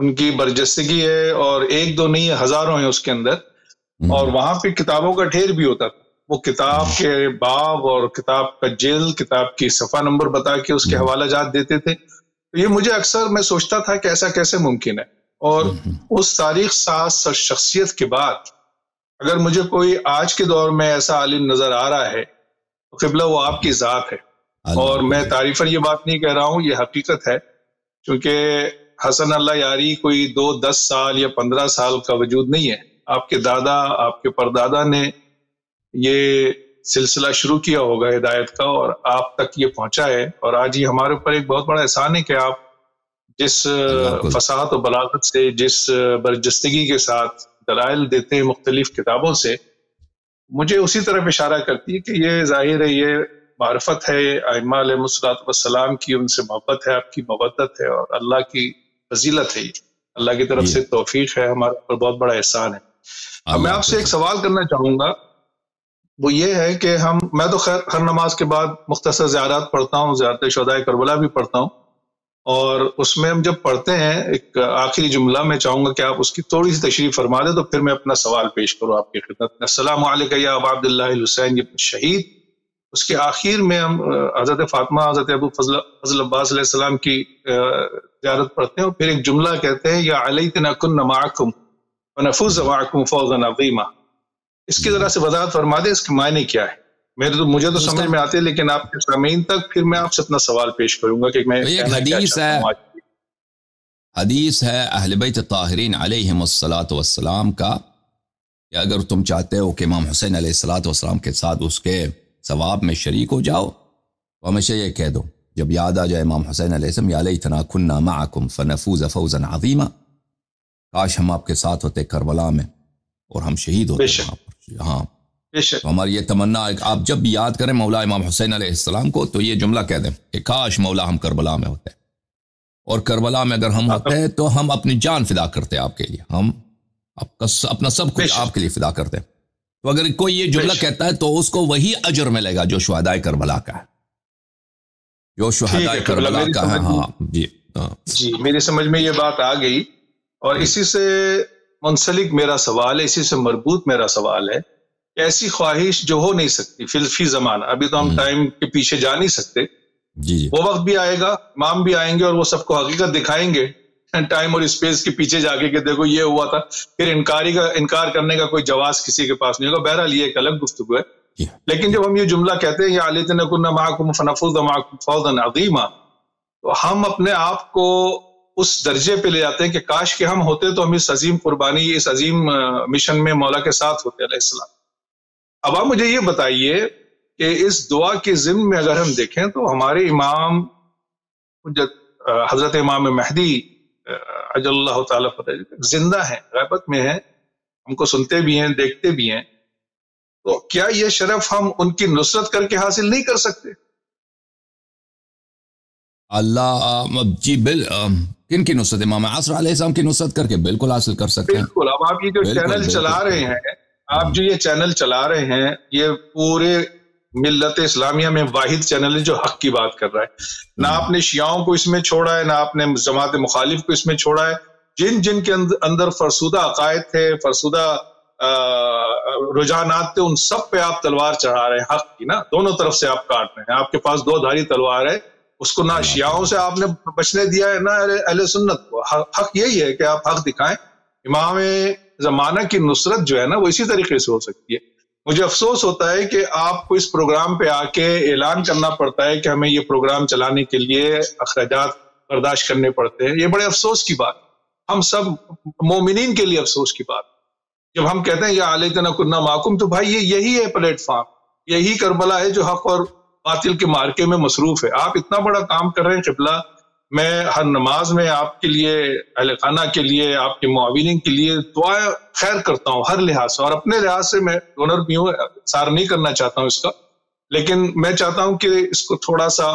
ان کی برجستگی ہے، اور ایک دو نہیں ہے، ہزاروں ہیں اس کے اندر، اور وہاں پہ کتابوں کا ڈھیر بھی ہوتا تھا. وہ کتاب کے باب اور کتاب کا جلد، کتاب کی صفحہ نمبر بتا کے اس کے حوالہ جات دیتے تھے. یہ مجھے اکثر میں سوچتا تھا کہ ایسا کیسے ممکن ہے. اور اس تاریخ ساز شخصیت کے بعد اگر مجھے کوئی آج کے دور میں ایسا عالم نظر آ رہا ہے تو قبلہ وہ آپ کی ذات ہے. اور میں تعریفاً یہ بات نہیں کہہ رہا ہوں، یہ حقیقت ہے، کیونکہ حسن اللہ یاری کوئی 10 سال یا 15 سال کا وجود نہیں ہے. آپ کے دادا، آپ کے پردادا نے یہ سلسلہ شروع کیا ہوگا ہدایت کا، اور آپ تک یہ پہنچا ہے. اور آج یہ ہمارے اوپر ایک بہت بڑا احسان ہے کہ آپ جس فصاحت و بلاغت سے، جس برجستگی کے ساتھ دلائل دیتے ہیں مختلف کتابوں سے، مجھے اسی طرف اشارہ کرتی ہے کہ یہ ظاہر ہے، یہ معرفت ہے ائمہ علیہ الصلوۃ والسلام کی، ان سے محبت ہے، آپ کی مودت ہے، اور اللہ کی فضیلت ہے. یہ اللہ کی طرف سے توفیق ہے، ہمارے اوپر بہت بڑا احسان ہے. اب میں آپ سے ایک سوال کرنا چاہوں گا، وہ یہ ہے کہ میں تو خیر ہر نماز کے بعد مختصر زیارات پڑھتا ہوں، زیارت شہداء کربلا بھی پڑھتا ہوں، اور اس میں ہم جب پڑھتے ہیں ایک آخری جملہ میں چاہوں گا کہ آپ اس کی تھوڑی سی تشریح فرما دیں، تو پھر میں اپنا سوال پیش کروں آپ کی خدمت میں. السلام علیکم یا ابا عبداللہ الحسین شہید. اس کے آخر میں ہم حضرت فاطمہ، حضرت ابو فضل عباس علیہ السلام کی زیارت پڑھتے ہیں، اور پھر ایک جملہ کہتے ہیں، یا علیتنا کن معکم ونفوز معکم فوزا عظیما. اس کی ذرا سے وضاحت فرما دیں، اس کے معنی کیا ہے. مجھے تو سمجھ میں آتے، لیکن آپ کے سامعین تک پھر میں آپ سے اپنا سوال پیش کروں گا کہ میں حدیث ہے اہل بیت الطاہرین علیہم الصلاۃ والسلام کا، کہ اگر تم چاہتے ہو کہ امام حسین علیہ الصلاۃ والسلام کے ساتھ اس کے ثواب میں شریک ہو جاؤ، تو ہمیشہ یہ کہہ دو جب یاد آ جائے امام حسین علیہ السلام، یا لیتنا کنا معکم فنفوز فوزا عظیما، کاش ہم آپ کے ساتھ ہوتے کربلا میں اور ہم شہید ہوتے وہاں پر. ہاں، تو ہماری یہ تمنا ہے کہ آپ جب بھی یاد کریں مولا امام حسین علیہ السلام کو، تو یہ جملہ کہہ دیں کہ کاش مولا ہم کربلا میں ہوتے، اور کربلا میں اگر ہم ہوتے تو ہم اپنی جان فدا کرتے آپ کے لیے، ہم اپنا سب کچھ آپ کے لیے فدا کرتے. تو اگر کوئی یہ جملہ کہتا ہے تو اس کو وہی اجر ملے گا جو شہداء کربلا کا ہے، جو شہداء کربلا کا ہے. ہاں جی، میری سمجھ میں یہ بات آ گئی. اور اسی سے منسلک میرا سوال ہے، اسی سے مربوط میرا سوال ہے، ایسی خواہش جو ہو نہیں سکتی فی زمانہ، ابھی تو ہم ٹائم کے پیچھے جا نہیں سکتے، وہ وقت بھی آئے گا، امام بھی آئیں گے اور وہ سب کو حقیقت دکھائیں گے ٹائم اور اسپیس کے پیچھے جا کے کہ دیکھو یہ ہوا تھا. پھر انکار کرنے کا کوئی جواز کسی کے پاس نہیں ہوگا. بہرحال یہ ایک الگ گفتگو ہے. لیکن جب ہم یہ جملہ کہتے ہیں یا علیتنا کنا معکم فنفوز معکم فوزا عظیما، تو ہم اپنے آپ کو اس درجے پہ لے جاتے ہیں کہ کاش کہ ہم ہوتے تو ہم اس عظیم قربانی، اس عظیم مشن میں مولا کے ساتھ ہوتے علیہ السلام. اب آپ مجھے یہ بتائیے کہ اس دعا کے ضمن میں اگر ہم دیکھیں تو ہمارے امام حضرت امام مہدی عجل اللہ تعالیٰ زندہ ہیں، غیبت میں ہیں، ہم کو سنتے بھی ہیں، دیکھتے بھی ہیں. تو کیا یہ شرف ہم ان کی نصرت کر کے حاصل نہیں کر سکتے؟ اللہ جی کن کی نصرت؟ امام عصر علیہ السلام کی نصرت کر کے بالکل حاصل کر سکتے ہیں. بالکل. اب آپ یہ جو چینل چلا رہے ہیں، آپ جو یہ چینل چلا رہے ہیں، یہ پورے ملت اسلامیہ میں واحد چینل ہے جو حق کی بات کر رہا ہے. نہ آپ نے شیعوں کو اس میں چھوڑا ہے، نہ آپ نے جماعت مخالف کو اس میں چھوڑا ہے. جن کے اندر فرسودہ عقائد تھے، فرسودہ رجحانات تھے، ان سب پہ آپ تلوار چڑھا رہے ہیں حق کی. نا دونوں طرف سے آپ کاٹ رہے ہیں. آپ کے پاس دو دھاری تلوار ہے، اس کو نہ شیعوں سے آپ نے بچنے دیا ہے، نہ اہل سنت کو. حق یہی ہے کہ آپ حق دکھائیں. امام زمانہ کی نصرت جو ہے نا، وہ اسی طریقے سے ہو سکتی ہے. مجھے افسوس ہوتا ہے کہ آپ کو اس پروگرام پہ آ کے اعلان کرنا پڑتا ہے کہ ہمیں یہ پروگرام چلانے کے لیے اخراجات برداشت کرنے پڑتے ہیں. یہ بڑے افسوس کی بات، ہم سب مومنین کے لیے افسوس کی بات. جب ہم کہتے ہیں یا علیتنا کنا معکم، تو بھائی یہی ہے پلیٹ فارم، یہی کربلا ہے جو حق اور باطل کے مارکے میں مصروف ہے. آپ اتنا بڑا کام کر رہے ہیں. قبلہ میں ہر نماز میں آپ کے لیے، اہل خانہ کے لیے، آپ کے معاونین کے لیے دعا خیر کرتا ہوں ہر لحاظ سے. اور اپنے لحاظ سے میں ڈونر بھی ہوں، سار نہیں کرنا چاہتا ہوں اس کا، لیکن میں چاہتا ہوں کہ اس کو تھوڑا سا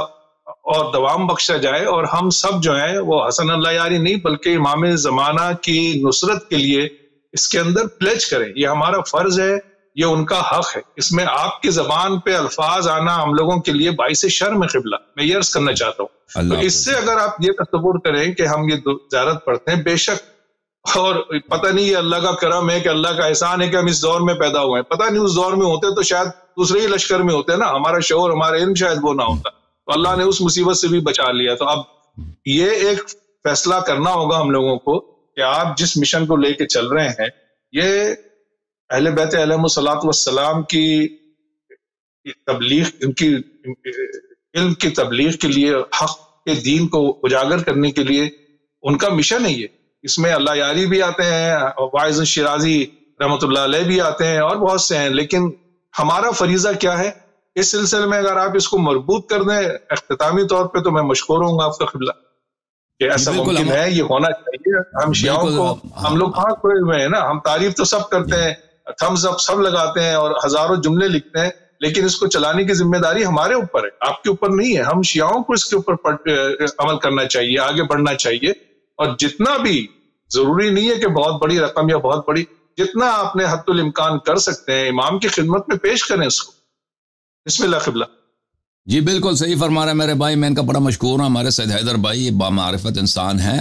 اور دوام بخشا جائے، اور ہم سب جو ہیں وہ حسن اللہ یاری نہیں بلکہ امام زمانہ کی نصرت کے لیے اس کے اندر پلیج کریں. یہ ہمارا فرض ہے یہ ان کا حق ہے. اس میں آپ کی زبان پہ الفاظ آنا ہم لوگوں کے لیے باعث شرم ہے قبلہ. میں یہ عرض کرنا چاہتا ہوں. تو اس سے اگر آپ یہ تصور کریں کہ ہم یہ زیارت پڑھتے ہیں، بے شک، اور پتہ نہیں یہ اللہ کا کرم ہے کہ اللہ کا احسان ہے کہ ہم اس دور میں پیدا ہوئے ہیں. پتہ نہیں اس دور میں ہوتے تو شاید دوسرے ہی لشکر میں ہوتے نا، ہمارا شعور، ہمارا علم شاید وہ نہ ہوتا. تو اللہ نے اس مصیبت سے بھی بچا لیا. تو اب یہ ایک فیصلہ کرنا ہوگا ہم لوگوں کو کہ آپ جس مشن کو لے کے چل رہے ہیں، یہ اہل بیت علیہم الصلوۃ والسلام کی تبلیغ، ان کی علم کی تبلیغ کے لیے، حق کے دین کو اجاگر کرنے کے لیے ان کا مشن ہے یہ. اس میں اللہ یاری بھی آتے ہیں، واعظ شیرازی رحمۃ اللہ علیہ بھی آتے ہیں، اور بہت سے ہیں. لیکن ہمارا فریضہ کیا ہے اس سلسلے میں؟ اگر آپ اس کو مربوط کر دیں اختتامی طور پہ تو میں مشکور ہوں گا آپ کا قبلہ کہ ایسا ممکن ہے، یہ ہونا چاہیے. ہم شیعوں کو، ہم لوگ کہاں کھوئے ہوئے ہیں نا، ہم تعریف تو سب کرتے ہیں، تھمز اپ سب لگاتے ہیں اور ہزاروں جملے لکھتے ہیں، لیکن اس کو چلانے کی ذمہ داری ہمارے اوپر ہے، آپ کے اوپر نہیں ہے. ہم شیعوں کو اس کے اوپر عمل کرنا چاہیے، آگے بڑھنا چاہیے. اور جتنا بھی، ضروری نہیں ہے کہ بہت بڑی رقم یا بہت بڑی، جتنا آپ نے حد الامکان کر سکتے ہیں امام کی خدمت میں پیش کریں اس کو. بسم اللہ قبلہ. جی بالکل صحیح فرما رہے ہیں میرے بھائی، میں ان کا بڑا مشکور ہوں. ہمارے سید حیدر بھائی بامعرفت انسان ہیں،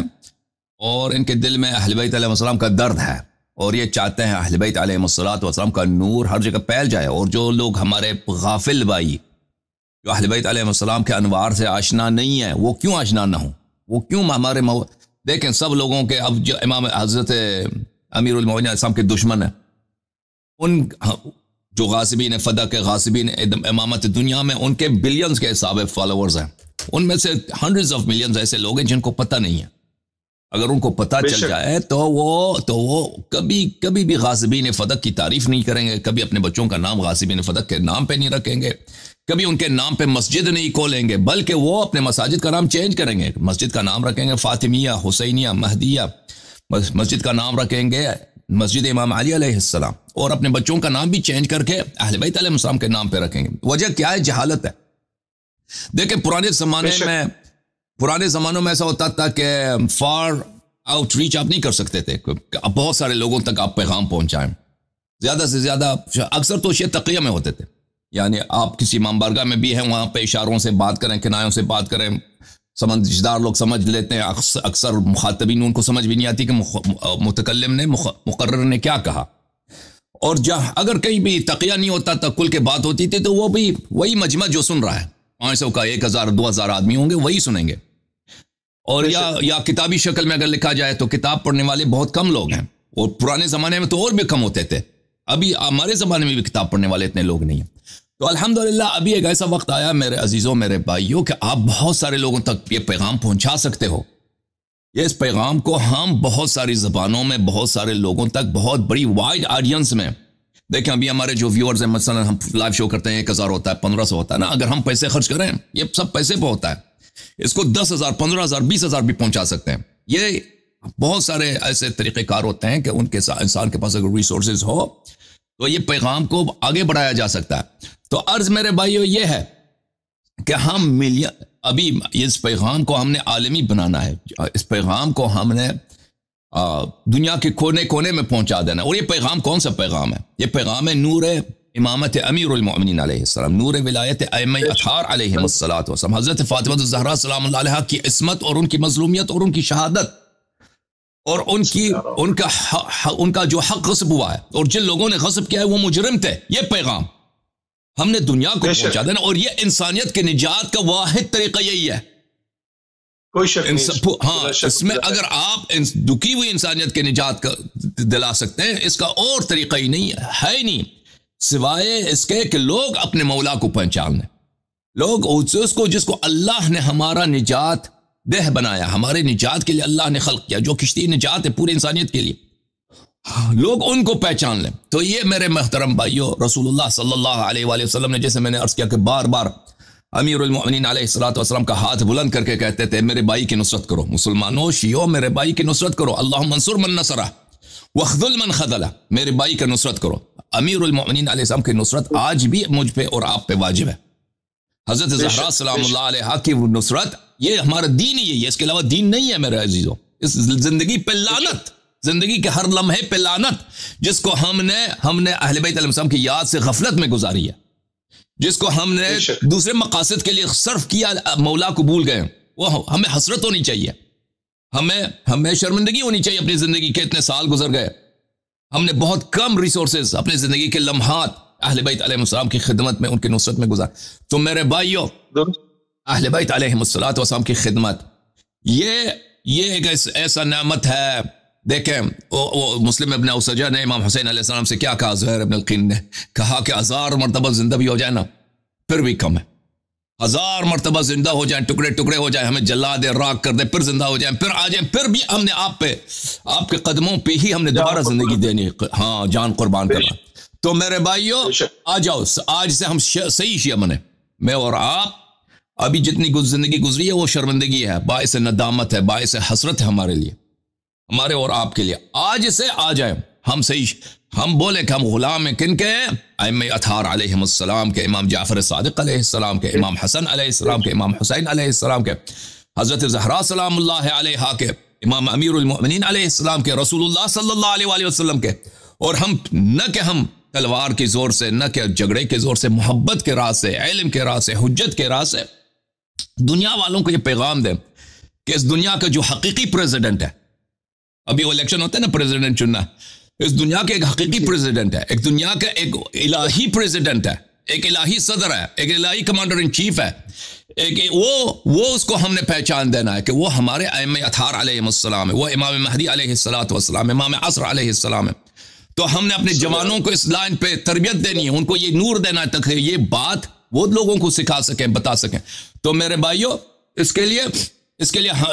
اور ان کے دل میں اہل بیت علیہ السلام کا درد ہے، اور یہ چاہتے ہیں اہل بیت علیہ السلام کا نور ہر جگہ پھیل جائے. اور جو لوگ ہمارے غافل بھائی جو اہل بیت علیہ السلام کے انوار سے آشنا نہیں ہیں، وہ کیوں آشنا نہ ہوں؟ وہ کیوں ہمارے دیکھیں سب لوگوں کے، اب جو امام حضرت امیر المومنین علیہ السلام کے دشمن ہیں، ان جو غاصبین فدا کے غاصبین امامت دنیا میں، ان کے بلینز کے حساب فالوورز ہیں. ان میں سے ہنڈریڈز آف ملینز ایسے لوگ ہیں جن کو پتہ نہیں ہے. اگر ان کو پتہ چل جائے تو وہ کبھی بھی غاصبین فدق کی تعریف نہیں کریں گے، کبھی اپنے بچوں کا نام غاصبین فدق کے نام پہ نہیں رکھیں گے، کبھی ان کے نام پہ مسجد نہیں کھولیں گے، بلکہ وہ اپنے مساجد کا نام چینج کریں گے. مسجد کا نام رکھیں گے فاطمیہ، حسینیہ، مہدیہ. مسجد کا نام رکھیں گے مسجد امام علی علیہ السلام، اور اپنے بچوں کا نام بھی چینج کر کے اہل بیت علیہ السلام کے نام پہ رکھیں گے. وجہ کیا ہے؟ جہالت ہے. دیکھیں پرانے زمانوں میں ایسا ہوتا تھا کہ فار آؤٹ ریچ آپ نہیں کر سکتے تھے، بہت سارے لوگوں تک آپ پیغام پہنچائیں. زیادہ سے زیادہ اکثر تو شیعہ تقیہ میں ہوتے تھے، یعنی آپ کسی امام بارگاہ میں بھی ہیں، وہاں پہ اشاروں سے بات کریں، کنایوں سے بات کریں، سمجھدار لوگ سمجھ لیتے ہیں. اکثر مخاطبین ان کو سمجھ بھی نہیں آتی کہ متکلم نے، مقرر نے کیا کہا. اور اگر کہیں بھی تقیہ نہیں ہوتا، تقل کے بات ہوتی تھی، تو وہ بھی وہی مجمع جو سن رہا ہے، 500 کا 1000 2000 آدمی ہوں گے، وہی سنیں گے. اور یا کتابی شکل میں اگر لکھا جائے تو کتاب پڑھنے والے بہت کم لوگ ہیں، اور پرانے زمانے میں تو اور بھی کم ہوتے تھے. ابھی ہمارے زمانے میں بھی کتاب پڑھنے والے اتنے لوگ نہیں ہیں. تو الحمدللہ ابھی ایک ایسا وقت آیا میرے عزیزوں، میرے بھائیوں، کہ آپ بہت سارے لوگوں تک یہ پیغام پہنچا سکتے ہو. یہ اس پیغام کو ہم بہت ساری زبانوں میں، بہت سارے لوگوں تک، بہت بڑی وائڈ آڈینس میں. دیکھیں ابھی ہمارے جو ویورز ہیں، مثلا ہم لائیو شو کرتے ہیں، 1000 ہوتا ہے، 1500 ہوتا ہے نا. اگر ہم پیسے خرچ کریں، یہ سب پیسے پہ ہوتا ہے، اس کو 10,000 15,000 20,000 بھی پہنچا سکتے ہیں. یہ بہت سارے ایسے طریقہ کار ہوتے ہیں کہ ان کے انسان کے پاس اگر ریسورسز ہو تو یہ پیغام کو آگے بڑھایا جا سکتا ہے. تو عرض میرے بھائیو یہ ہے کہ ہم ابھی اس پیغام کو ہم نے عالمی بنانا ہے. اس پیغام کو ہم نے دنیا کے کونے کونے میں پہنچا دینا. اور یہ پیغام کون سا پیغام ہے؟ یہ پیغام ہے نور امامت امیر المؤمنین علیہ السلام، نور ولایت ائمہ اطہار علیہ السلام، حضرت فاطمہ الزہرا سلام اللہ علیہا کی عصمت اور ان کی مظلومیت اور ان کی شہادت، اور ان کا جو حق غصب ہوا ہے، اور جن لوگوں نے غصب کیا ہے وہ مجرم تھے. یہ پیغام ہم نے دنیا کو پہنچا دینا، اور یہ انسانیت کے نجات کا واحد طریقہ یہی ہے. کوئی شک نہیں. ہاں، اس میں اگر آپ دکھی ہوئی انسانیت کے نجات کا دلا سکتے ہیں، اس کا اور طریقہ ہی نہیں ہے ہی نہیں، سوائے اس کے کہ لوگ اپنے مولا کو پہچان لیں. لوگ اس کو، جس کو اللہ نے ہمارا نجات دہ بنایا، ہمارے نجات کے لیے اللہ نے خلق کیا، جو کشتی نجات ہے پوری انسانیت کے لیے، لوگ ان کو پہچان لیں. تو یہ میرے محترم بھائیو، رسول اللہ صلی اللہ علیہ وآلہ وسلم نے، جیسے میں نے عرض کیا کہ بار بار امیر المؤمنین علیہ السلام کا ہاتھ بلند کر کے کہتے تھے میرے بھائی کی نصرت کرو، مسلمانوں شیعوں میرے بھائی کی نصرت کرو، اللہم انصر من نصرہ وخذل من خذلہ، میرے بھائی کا نصرت کرو. امیر المؤمنین علیہ السلام کی نصرت آج بھی مجھ پہ اور آپ پہ واجب ہے. حضرت زہرا سلام اللہ علیہا کی نصرت، یہ ہمارا دین ہی ہے، اس کے علاوہ دین نہیں ہے میرے عزیزوں. اس زندگی پہ لعنت، زندگی کے ہر لمحے پہ لعنت، جس کو ہم نے اہل بیت علیہ السلام کی یاد سے غفلت میں گزاری ہے، جس کو ہم نے دوسرے مقاصد کے لیے صرف کیا، مولا کو بھول گئے. وہ ہمیں حسرت ہونی چاہیے، ہمیں شرمندگی ہونی چاہیے اپنی زندگی کے اتنے سال گزر گئے. ہم نے بہت کم ریسورسز اپنی زندگی کے لمحات اہل بیت علیہ السلام کی خدمت میں، ان کی نصرت میں گزار. تو میرے بھائیوں، اہل بیت علیہ السلام کی خدمت یہ ایک ایسا نعمت ہے. دیکھیں وہ مسلم ابن اوسجہ نے امام حسین علیہ السلام سے کیا کہا؟ زہیر ابن القین نے کہا کہ 1000 مرتبہ زندہ بھی ہو جائے نا پھر بھی کم ہے. 1000 مرتبہ زندہ ہو جائیں، ٹکڑے ٹکڑے ہو جائیں، ہمیں جلا دے، راک کر دے، پھر زندہ ہو جائیں، پھر آ جائیں، پھر بھی ہم نے آپ کے قدموں پہ ہی ہم نے دوبارہ زندگی دینی، ہاں جان قربان کرنا. تو میرے بھائیوں آ جاؤ، آج سے ہم صحیح شیعہ بنے. میں اور آپ ابھی جتنی زندگی گزری ہے وہ شرمندگی ہے، باعث ندامت ہے، باعث حسرت ہے ہمارے لیے، ہمارے اور آپ کے لیے. آج سے آ جائیں ہم صحیح، ہم بولیں کہ ہم غلام ہیں کن کے؟ ائمہ اطہار علیہم السلام کے، امام جعفر صادق علیہ السلام کے، امام حسن علیہ السلام کے، امام حسین علیہ السلام کے، حضرت زہرا سلام اللہ علیہا کے، امام امیر المؤمنین علیہ السلام کے، رسول اللہ صلی اللہ علیہ وآلہ وسلم کے. اور ہم نہ کہ ہم تلوار کے زور سے، نہ کہ جھگڑے کے زور سے، محبت کے راہ سے، علم کے راہ سے، حجت کے راہ سے دنیا والوں کو یہ پیغام دیں کہ اس دنیا کا جو حقیقی پریزیڈنٹ ہے، ابھی الیکشن ہوتا ہے نا پریزیڈنٹ چننا، اس دنیا کے ایک حقیقی پریزیڈنٹ ہے، ایک دنیا کا ایک الہی پریزیڈنٹ ہے، ایک الہی صدر ہے، ایک الہی کمانڈر ان چیف ہے. ایک وہ اس کو ہم نے پہچان دینا ہے کہ وہ ہمارے ائمہ اطہار علیہ السلام ہے، وہ امام مہدی علیہ السلام، امام عصر علیہ السلام ہے. تو ہم نے اپنے جوانوں کو اس لائن پہ تربیت دینی ہے، ان کو یہ نور دینا ہے تاکہ یہ بات وہ لوگوں کو سکھا سکیں، بتا سکیں. تو میرے بھائیوں اس کے لیے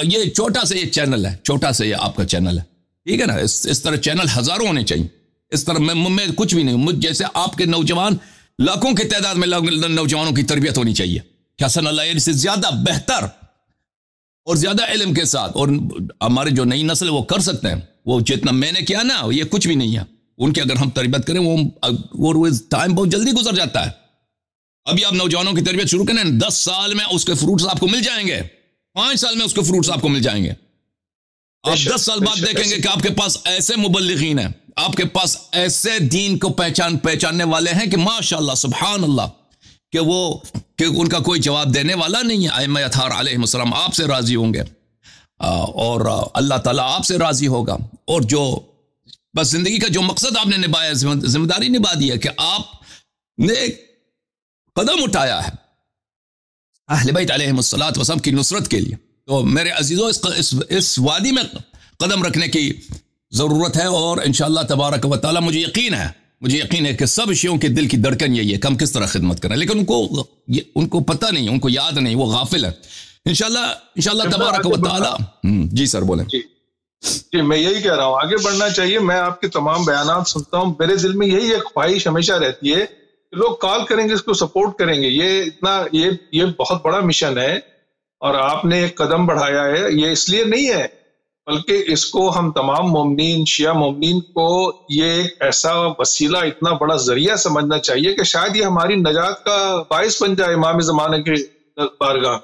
یہ چھوٹا سا یہ چینل ہے، چھوٹا سا یہ آپ کا چینل ہے، ٹھیک ہے نا. اس طرح چینل ہزاروں ہونے چاہیے. اس طرح میں کچھ بھی نہیں، مجھ جیسے آپ کے نوجوان لاکھوں کی تعداد میں نوجوانوں کی تربیت ہونی چاہیے کہ حسن اللہ سے زیادہ بہتر اور زیادہ علم کے ساتھ. اور ہمارے جو نئی نسل وہ کر سکتے ہیں، وہ جتنا میں نے کیا نا یہ کچھ بھی نہیں ہے. ان کی اگر ہم تربیت کریں وہ ٹائم بہت جلدی گزر جاتا ہے. ابھی آپ نوجوانوں کی تربیت شروع کریں، 10 سال میں اس کے فروٹس آپ کو مل جائیں گے، 5 سال میں اس کے فروٹس آپ کو مل جائیں گے. آپ 10 سال بعد دیکھیں گے کہ آپ کے پاس ایسے مبلغین ہیں، آپ کے پاس ایسے دین کو پہچاننے والے ہیں کہ ماشاءاللہ سبحان اللہ، کہ ان کا کوئی جواب دینے والا نہیں ہے. ائمہ اطہار علیہ السلام آپ سے راضی ہوں گے اور اللہ تعالیٰ آپ سے راضی ہوگا. اور جو بس زندگی کا جو مقصد آپ نے نبھایا، ذمہ داری نبھا دی ہے کہ آپ نے ایک قدم اٹھایا ہے اہل بیت علیہم السلام کی نصرت کے لیے. تو میرے عزیزوں اس وادی میں قدم رکھنے کی ضرورت ہے. اور انشاءاللہ تبارک و تعالی مجھے یقین ہے کہ سب شیعوں کے دل کی دھڑکن یہی ہے کہ ہم کس طرح خدمت کریں، لیکن ان کو پتہ نہیں، ان کو یاد نہیں، وہ غافل ہے. انشاءاللہ تبارک و تعالی. جی سر بولیں. جی میں یہی کہہ رہا ہوں، آگے بڑھنا چاہیے. میں آپ کے تمام بیانات سنتا ہوں، میرے دل میں یہی ایک خواہش ہمیشہ رہتی ہے کہ لوگ کال کریں گے، اس کو سپورٹ کریں گے. یہ بہت بڑا مشن ہے اور آپ نے ایک قدم بڑھایا ہے. یہ اس لیے نہیں ہے بلکہ اس کو ہم تمام مومنین، شیعہ مومنین کو یہ ایک ایسا وسیلہ، اتنا بڑا ذریعہ سمجھنا چاہیے کہ شاید یہ ہماری نجات کا باعث بن جائے امام زمانے کے بارگاہ.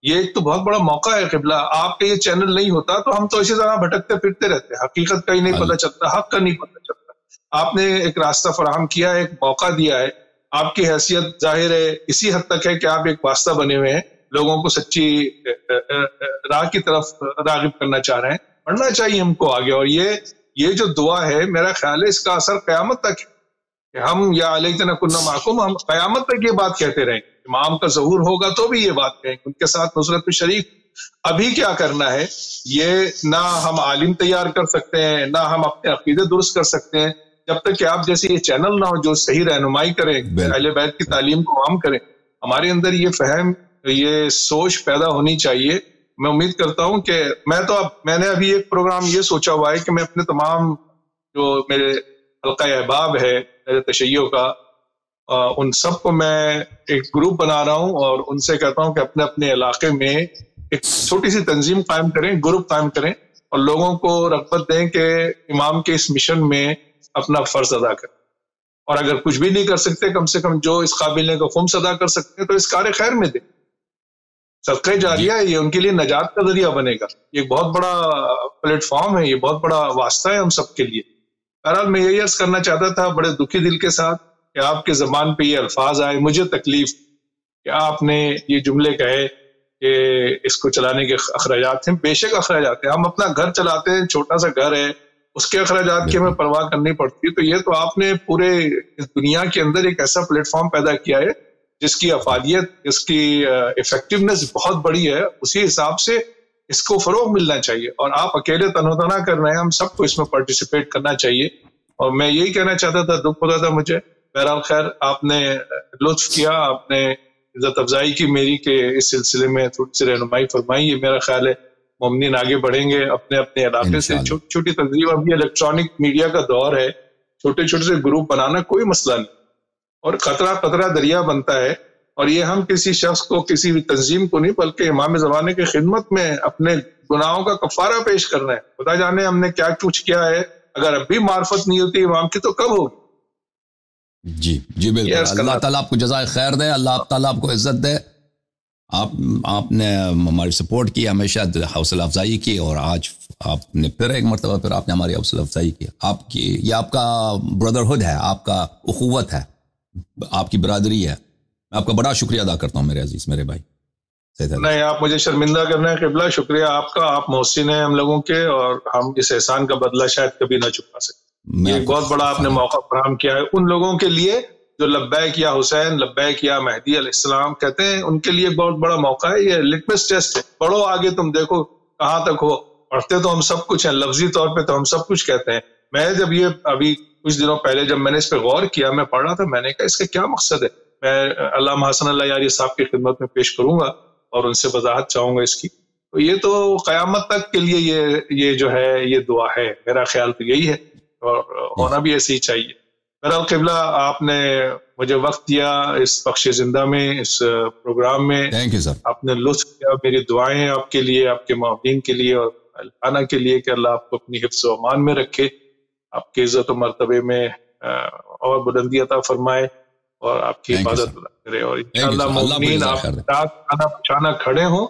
یہ ایک تو بہت بڑا موقع ہے قبلہ. آپ کا یہ چینل نہیں ہوتا تو ہم تو اسی طرح بھٹکتے پھرتے رہتے، حقیقت کا ہی نہیں پتہ چلتا، حق کا نہیں پتہ چلتا. آپ نے ایک راستہ فراہم کیا ہے، ایک موقع دیا ہے. آپ کی حیثیت ظاہر ہے اسی حد تک ہے کہ آپ ایک واسطہ بنے ہوئے ہیں، لوگوں کو سچی راہ کی طرف راغب کرنا چاہ رہے ہیں. پڑھنا چاہیے ہم کو آگے. اور یہ جو دعا ہے، میرا خیال ہے اس کا اثر قیامت تک ہے کہ ہم یا لیتنا کنا معکم، ہم قیامت تک یہ بات کہتے رہیں. امام کا ظہور ہوگا تو بھی یہ بات کہیں، ان کے ساتھ نصرت میں شریک. ابھی کیا کرنا ہے، یہ نہ ہم عالم تیار کر سکتے ہیں، نہ ہم اپنے عقیدے درست کر سکتے ہیں جب تک کہ آپ جیسے یہ چینل نہ ہو جو صحیح رہنمائی کرے، اہل بیت کی تعلیم کو عام کرے. ہمارے اندر یہ فہم، یہ سوچ پیدا ہونی چاہیے. میں امید کرتا ہوں کہ میں نے ابھی ایک پروگرام یہ سوچا ہوا ہے کہ میں اپنے تمام جو میرے حلقہ احباب ہے میرے تشیع کا، ان سب کو میں ایک گروپ بنا رہا ہوں اور ان سے کہتا ہوں کہ اپنے اپنے علاقے میں ایک چھوٹی سی تنظیم قائم کریں، گروپ قائم کریں اور لوگوں کو رغبت دیں کہ امام کے اس مشن میں اپنا فرض ادا کریں. اور اگر کچھ بھی نہیں کر سکتے، کم سے کم جو اس قابل ہے کہ خمس ادا کر سکتے ہیں تو اس کار خیر میں دیں. صدقہ جاریہ ہے، یہ ان کے لیے نجات کا ذریعہ بنے گا، یہ ایک بہت بڑا پلیٹ فارم ہے، یہ بہت بڑا واسطہ ہے ہم سب کے لیے۔ بہرحال میں یہی عرض کرنا چاہتا تھا بڑے دکھی دل کے ساتھ کہ آپ کے زبان پہ یہ الفاظ آئے، مجھے تکلیف کہ آپ نے یہ جملے کہے کہ اس کو چلانے کے اخراجات ہیں۔ بے شک اخراجات ہیں، ہم اپنا گھر چلاتے ہیں، چھوٹا سا گھر ہے، اس کے اخراجات کی ہمیں پرواہ کرنی پڑتی ہے، تو یہ تو آپ نے پورے اس دنیا کے اندر ایک ایسا پلیٹ فارم پیدا کیا ہے جس کی افادیت، اس کی ایفیکٹونیس بہت بڑی ہے، اسی حساب سے اس کو فروغ ملنا چاہیے، اور آپ اکیلے تنہا کر رہے ہیں، ہم سب کو اس میں پارٹیسپیٹ کرنا چاہیے۔ اور میں یہی کہنا چاہتا تھا، دکھ ہوتا تھا مجھے، بہرحال خیر آپ نے لطف کیا، آپ نے عزت افزائی کی میری کہ اس سلسلے میں تھوڑی سی رہنمائی فرمائی۔ یہ میرا خیال ہے مومنین آگے بڑھیں گے اپنے اپنے علاقے سے، چھوٹی چھوٹی تنظیم، اب یہ الیکٹرانک میڈیا کا دور ہے، چھوٹے چھوٹے سے گروپ بنانا کوئی مسئلہ نہیں، اور قطرہ قطرہ دریا بنتا ہے، اور یہ ہم کسی شخص کو، کسی بھی تنظیم کو نہیں، بلکہ امام زمانے کی خدمت میں اپنے گناہوں کا کفارہ پیش کرنا ہے۔ خدا جانے ہم نے کیا کچھ کیا ہے، اگر اب بھی معرفت نہیں ہوتی امام کی تو کب ہوگی؟ جی بالکل، اللہ تعالیٰ آپ کو جزائے خیر دے، اللہ تعالیٰ آپ کو عزت دے۔ آپ نے ہماری سپورٹ کی، ہمیشہ حوصلہ افزائی کی، اور آج آپ نے پھر ایک مرتبہ پھر آپ نے ہماری حوصلہ افزائی کی۔ آپ کی یہ آپ کا بردرہڈ ہے، آپ کا اخوت ہے، آپ کی برادری ہے، میں آپ کا بڑا شکریہ ادا کرتا ہوں میرے عزیز، میرے بھائی۔ نہیں، آپ مجھے شرمندہ کرنا ہے قبلہ، شکریہ آپ کا، آپ محسن ہیں ہم لوگوں کے، اور ہم اس احسان کا بدلہ شاید کبھی نہ چکا سکتے۔ یہ بہت بڑا آپ نے موقع فراہم کیا ہے ان لوگوں کے لیے جو لبیک یا حسین، لبیک یا مہدی علیہ السلام کہتے ہیں، ان کے لیے بہت بڑا موقع ہے، یہ لٹمس ٹیسٹ ہے، پڑھو آگے، تم دیکھو کہاں تک ہو۔ پڑھتے تو ہم سب کچھ ہیں، لفظی طور پہ تو ہم سب کچھ کہتے ہیں۔ میں جب یہ ابھی کچھ دنوں پہلے جب میں نے اس پہ غور کیا، میں پڑھ رہا تھا، میں نے کہا اس کا کیا مقصد ہے، میں علامہ حسن اللہ یاری صاحب کی خدمت میں پیش کروں گا اور ان سے وضاحت چاہوں گا اس کی۔ تو یہ تو قیامت تک کے لیے یہ جو ہے یہ دعا ہے، میرا خیال تو یہی ہے، اور ہونا بھی ایسے ہی چاہیے۔ بہرحال قبلہ آپ نے مجھے وقت دیا اس بخش زندہ میں، اس پروگرام میں، آپ نے لطف کیا، میری دعائیں ہیں آپ کے لیے، آپ کے معاونین کے لیے اور الحانہ کے لیے کہ اللہ آپ کو اپنی حفظ و امان میں رکھے، آپ کی عزت و مرتبے میں اور بلندی عطا فرمائے، اور آپ کی حفاظت کرے، اور انشاءاللہ معاونین آپ کے ساتھ کھانا پچھانا کھڑے ہوں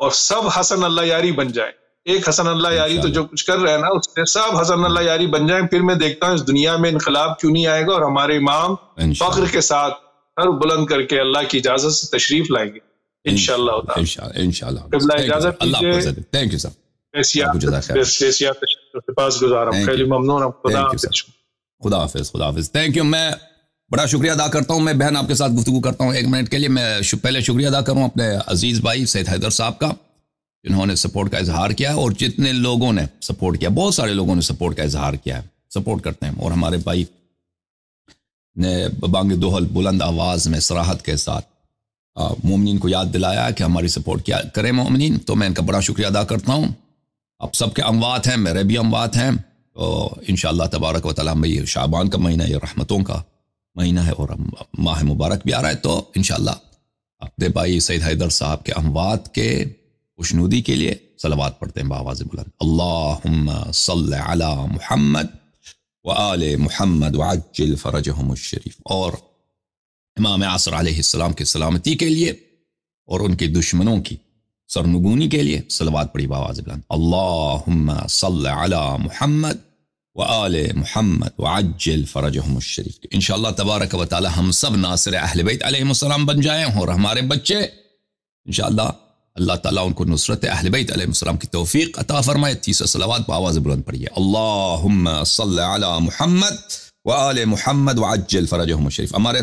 اور سب حسن اللہ یاری بن جائیں۔ ایک حسن اللہ یاری تو جو کچھ کر رہے ہیں نا، اس سے سب حسن اللہ یاری بن جائیں، پھر میں دیکھتا ہوں اس دنیا میں انقلاب کیوں نہیں آئے گا، اور ہمارے امام فخر کے ساتھ سر بلند کر کے اللہ کی اجازت سے تشریف لائیں گے انشاءاللہ تعالی۔ انشاءاللہ قبلہ اجازت دیجیے، تھینک یو سر، سپاس گزارم، خیلی ممنون، خدا حافظ، خدا حافظ، تھینک یو۔ میں بڑا شکریہ ادا کرتا ہوں، میں بہن آپ کے ساتھ گفتگو کرتا ہوں 1 منٹ کے لیے۔ میں پہلے شکریہ ادا کروں اپنے عزیز بھائی سید حیدر صاحب کا، جنہوں نے سپورٹ کا اظہار کیا ہے، اور جتنے لوگوں نے سپورٹ کیا، بہت سارے لوگوں نے سپورٹ کا اظہار کیا ہے، سپورٹ کرتے ہیں، اور ہمارے بھائی نے بانگ دوحل بلند آواز میں صراحت کے ساتھ مومنین کو یاد دلایا کہ ہماری سپورٹ کیا کریں مومنین، تو میں ان کا بڑا شکریہ ادا کرتا ہوں۔ آپ سب کے اموات ہیں، میرے بھی اموات ہیں، تو انشاءاللہ تبارک و تعالیٰ میں یہ شعبان کا مہینہ، یہ رحمتوں کا مہینہ ہے، اور ماہ مبارک بھی آ رہا ہے، تو انشاءاللہ اپنے بھائی سید حیدر صاحب کے اموات کے خوشنودی کے لیے صلوات پڑھتے ہیں بآواز بلند۔ اللہم صل علی محمد وآل محمد وعجل فرجہم الشریف، اور امام عصر علیہ السلام کی سلامتی کے لیے اور ان کے دشمنوں کی سرنگونی کے لیے صلوات پڑھی بآواز بلند۔ اللہم صل علی محمد وآل محمد وعجل فرجہم الشریف۔ انشاءاللہ تبارک و تعالی ہم سب ناصر اہل بیت علیہ السلام بن جائیں، اور ہمارے بچے انشاءاللہ اللہ تعالیٰ ان کو نصرت اہل بیت علیہ السلام کی توفیق عطا فرمائے۔ 30 صلوات بآواز بلند پڑھیے۔ اللہم صل علی محمد وآل محمد وعجل فرجہم الشریف۔ ہمارے